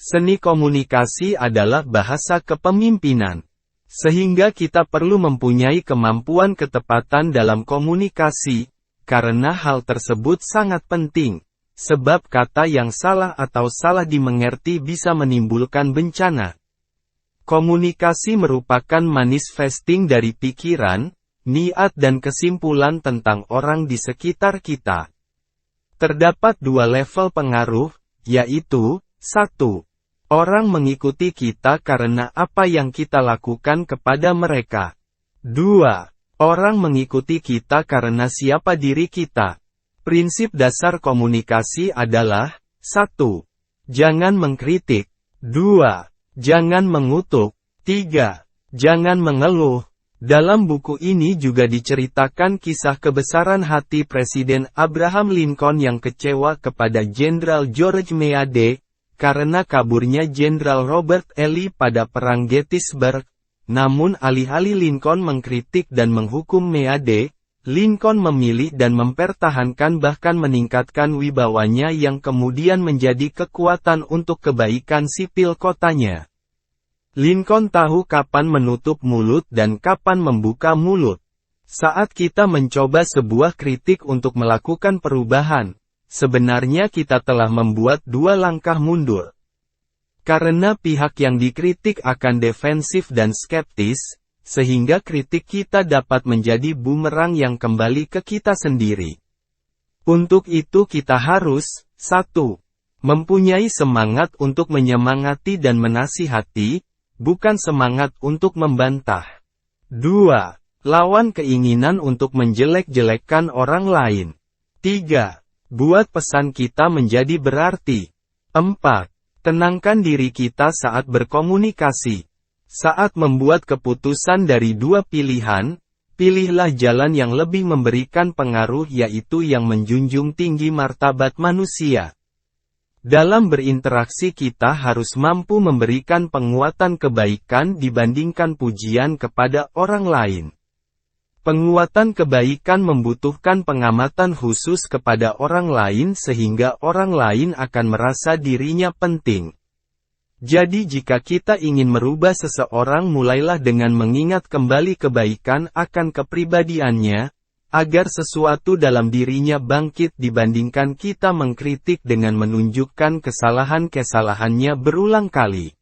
Seni komunikasi adalah bahasa kepemimpinan. Sehingga kita perlu mempunyai kemampuan ketepatan dalam komunikasi, karena hal tersebut sangat penting. Sebab kata yang salah atau salah dimengerti bisa menimbulkan bencana. Komunikasi merupakan manifesting dari pikiran, niat dan kesimpulan tentang orang di sekitar kita. Terdapat dua level pengaruh, yaitu, 1. Orang mengikuti kita karena apa yang kita lakukan kepada mereka. 2. Orang mengikuti kita karena siapa diri kita. Prinsip dasar komunikasi adalah, 1. Jangan mengkritik. 2. Jangan mengutuk. 3. Jangan mengeluh. Dalam buku ini juga diceritakan kisah kebesaran hati Presiden Abraham Lincoln yang kecewa kepada Jenderal George Meade, karena kaburnya Jenderal Robert E. Lee pada Perang Gettysburg. Namun alih-alih Lincoln mengkritik dan menghukum Meade, Lincoln memilih dan mempertahankan bahkan meningkatkan wibawanya yang kemudian menjadi kekuatan untuk kebaikan sipil kotanya. Lincoln tahu kapan menutup mulut dan kapan membuka mulut. Saat kita mencoba sebuah kritik untuk melakukan perubahan, sebenarnya kita telah membuat dua langkah mundur. Karena pihak yang dikritik akan defensif dan skeptis, sehingga kritik kita dapat menjadi bumerang yang kembali ke kita sendiri. Untuk itu kita harus, 1. Mempunyai semangat untuk menyemangati dan menasihati, bukan semangat untuk membantah. 2. Lawan keinginan untuk menjelek-jelekkan orang lain. 3. Buat pesan kita menjadi berarti. 4. Tenangkan diri kita saat berkomunikasi. Saat membuat keputusan dari dua pilihan, pilihlah jalan yang lebih memberikan pengaruh yaitu yang menjunjung tinggi martabat manusia. Dalam berinteraksi kita harus mampu memberikan penguatan kebaikan dibandingkan pujian kepada orang lain. Penguatan kebaikan membutuhkan pengamatan khusus kepada orang lain sehingga orang lain akan merasa dirinya penting. Jadi jika kita ingin merubah seseorang mulailah dengan mengingat kembali kebaikan akan kepribadiannya, agar sesuatu dalam dirinya bangkit dibandingkan kita mengkritik dengan menunjukkan kesalahan-kesalahannya berulang kali.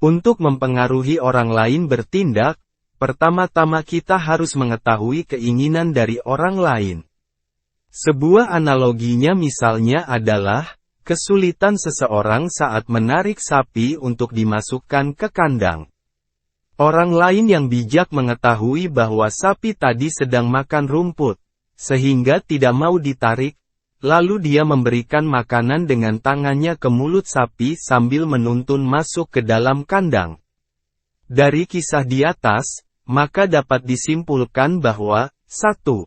Untuk mempengaruhi orang lain bertindak, pertama-tama kita harus mengetahui keinginan dari orang lain. Sebuah analoginya misalnya adalah, kesulitan seseorang saat menarik sapi untuk dimasukkan ke kandang. Orang lain yang bijak mengetahui bahwa sapi tadi sedang makan rumput, sehingga tidak mau ditarik, lalu dia memberikan makanan dengan tangannya ke mulut sapi sambil menuntun masuk ke dalam kandang. Dari kisah di atas, maka dapat disimpulkan bahwa, 1.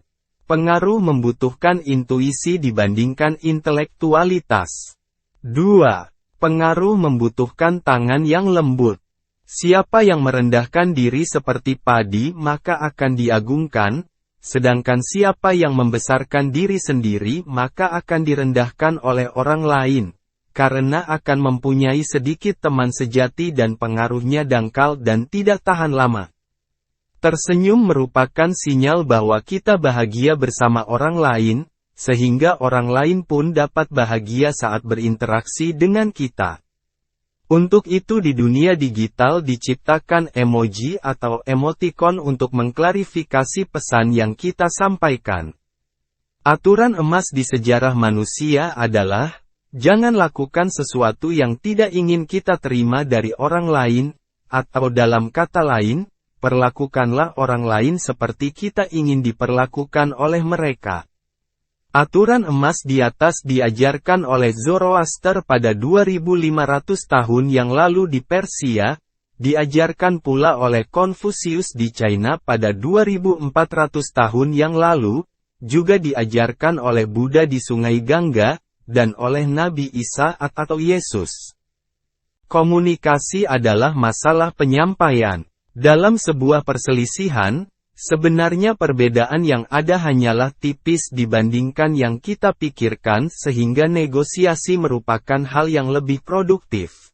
Pengaruh membutuhkan intuisi dibandingkan intelektualitas. 2. Pengaruh membutuhkan tangan yang lembut. Siapa yang merendahkan diri seperti padi maka akan diagungkan, sedangkan siapa yang membesarkan diri sendiri maka akan direndahkan oleh orang lain, karena akan mempunyai sedikit teman sejati dan pengaruhnya dangkal dan tidak tahan lama. Tersenyum merupakan sinyal bahwa kita bahagia bersama orang lain, sehingga orang lain pun dapat bahagia saat berinteraksi dengan kita. Untuk itu di dunia digital diciptakan emoji atau emoticon untuk mengklarifikasi pesan yang kita sampaikan. Aturan emas di sejarah manusia adalah, jangan lakukan sesuatu yang tidak ingin kita terima dari orang lain, atau dalam kata lain, perlakukanlah orang lain seperti kita ingin diperlakukan oleh mereka. Aturan emas di atas diajarkan oleh Zoroaster pada 2500 tahun yang lalu di Persia, diajarkan pula oleh Konfusius di China pada 2400 tahun yang lalu, juga diajarkan oleh Buddha di Sungai Gangga, dan oleh Nabi Isa atau Yesus. Komunikasi adalah masalah penyampaian. Dalam sebuah perselisihan, sebenarnya perbedaan yang ada hanyalah tipis dibandingkan yang kita pikirkan sehingga negosiasi merupakan hal yang lebih produktif.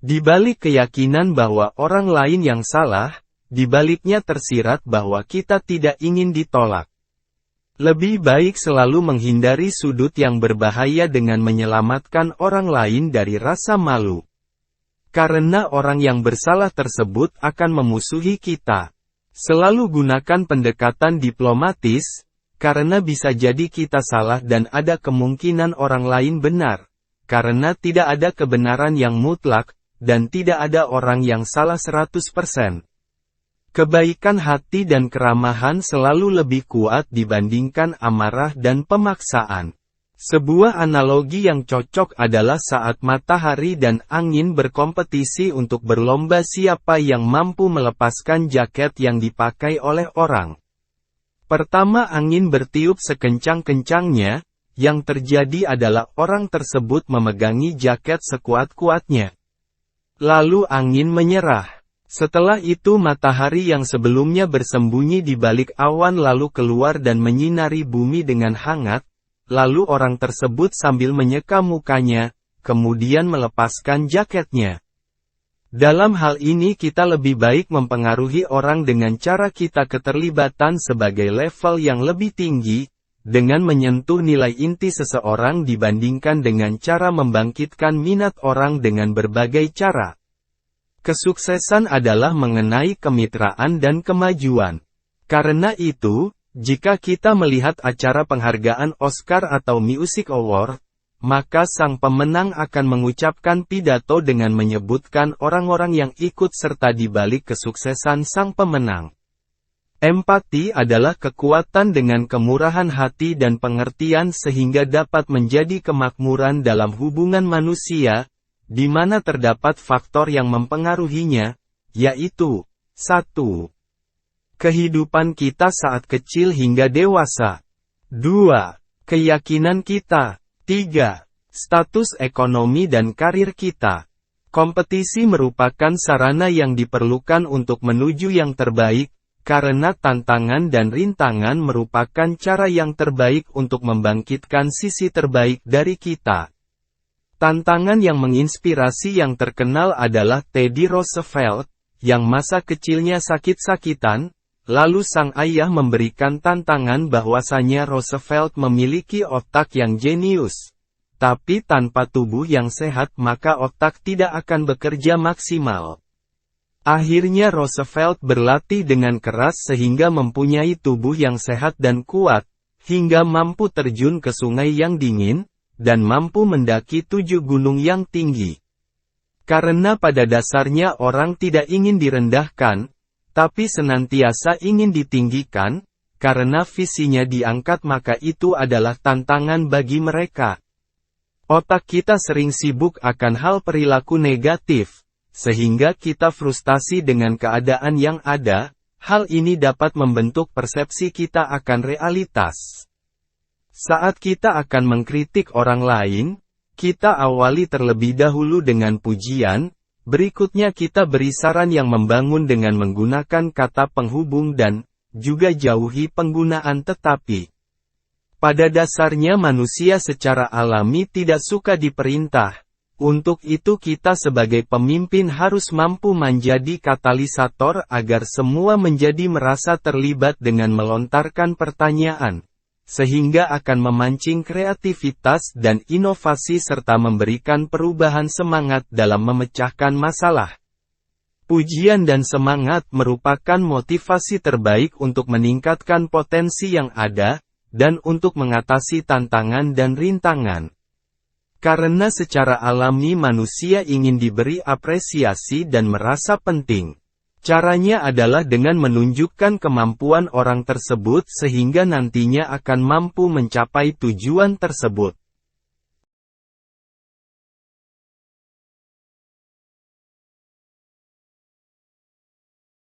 Di balik keyakinan bahwa orang lain yang salah, di baliknya tersirat bahwa kita tidak ingin ditolak. Lebih baik selalu menghindari sudut yang berbahaya dengan menyelamatkan orang lain dari rasa malu. Karena orang yang bersalah tersebut akan memusuhi kita. Selalu gunakan pendekatan diplomatis, karena bisa jadi kita salah dan ada kemungkinan orang lain benar. Karena tidak ada kebenaran yang mutlak, dan tidak ada orang yang salah 100%. Kebaikan hati dan keramahan selalu lebih kuat dibandingkan amarah dan pemaksaan. Sebuah analogi yang cocok adalah saat matahari dan angin berkompetisi untuk berlomba siapa yang mampu melepaskan jaket yang dipakai oleh orang. Pertama angin bertiup sekencang-kencangnya, yang terjadi adalah orang tersebut memegangi jaket sekuat-kuatnya. Lalu angin menyerah. Setelah itu matahari yang sebelumnya bersembunyi di balik awan lalu keluar dan menyinari bumi dengan hangat, lalu orang tersebut sambil menyeka mukanya, kemudian melepaskan jaketnya. Dalam hal ini kita lebih baik mempengaruhi orang dengan cara kita keterlibatan sebagai level yang lebih tinggi, dengan menyentuh nilai inti seseorang dibandingkan dengan cara membangkitkan minat orang dengan berbagai cara. Kesuksesan adalah mengenai kemitraan dan kemajuan. Karena itu, jika kita melihat acara penghargaan Oscar atau Music Award, maka sang pemenang akan mengucapkan pidato dengan menyebutkan orang-orang yang ikut serta di balik kesuksesan sang pemenang. Empati adalah kekuatan dengan kemurahan hati dan pengertian sehingga dapat menjadi kemakmuran dalam hubungan manusia, di mana terdapat faktor yang mempengaruhinya, yaitu 1. Kehidupan kita saat kecil hingga dewasa. 2. Keyakinan kita. 3. Status ekonomi dan karir kita. Kompetisi merupakan sarana yang diperlukan untuk menuju yang terbaik, karena tantangan dan rintangan merupakan cara yang terbaik untuk membangkitkan sisi terbaik dari kita. Tantangan yang menginspirasi yang terkenal adalah Teddy Roosevelt, yang masa kecilnya sakit-sakitan, lalu sang ayah memberikan tantangan bahwasanya Roosevelt memiliki otak yang jenius. Tapi tanpa tubuh yang sehat maka otak tidak akan bekerja maksimal. Akhirnya Roosevelt berlatih dengan keras sehingga mempunyai tubuh yang sehat dan kuat, hingga mampu terjun ke sungai yang dingin, dan mampu mendaki 7 gunung yang tinggi. Karena pada dasarnya orang tidak ingin direndahkan, tapi senantiasa ingin ditinggikan, karena visinya diangkat maka itu adalah tantangan bagi mereka. Otak kita sering sibuk akan hal perilaku negatif, sehingga kita frustasi dengan keadaan yang ada, hal ini dapat membentuk persepsi kita akan realitas. Saat kita akan mengkritik orang lain, kita awali terlebih dahulu dengan pujian, berikutnya kita beri saran yang membangun dengan menggunakan kata penghubung dan juga jauhi penggunaan tetapi. Pada dasarnya manusia secara alami tidak suka diperintah. Untuk itu kita sebagai pemimpin harus mampu menjadi katalisator agar semua menjadi merasa terlibat dengan melontarkan pertanyaan. Sehingga akan memancing kreativitas dan inovasi serta memberikan perubahan semangat dalam memecahkan masalah. Pujian dan semangat merupakan motivasi terbaik untuk meningkatkan potensi yang ada, dan untuk mengatasi tantangan dan rintangan. Karena secara alami manusia ingin diberi apresiasi dan merasa penting. Caranya adalah dengan menunjukkan kemampuan orang tersebut sehingga nantinya akan mampu mencapai tujuan tersebut.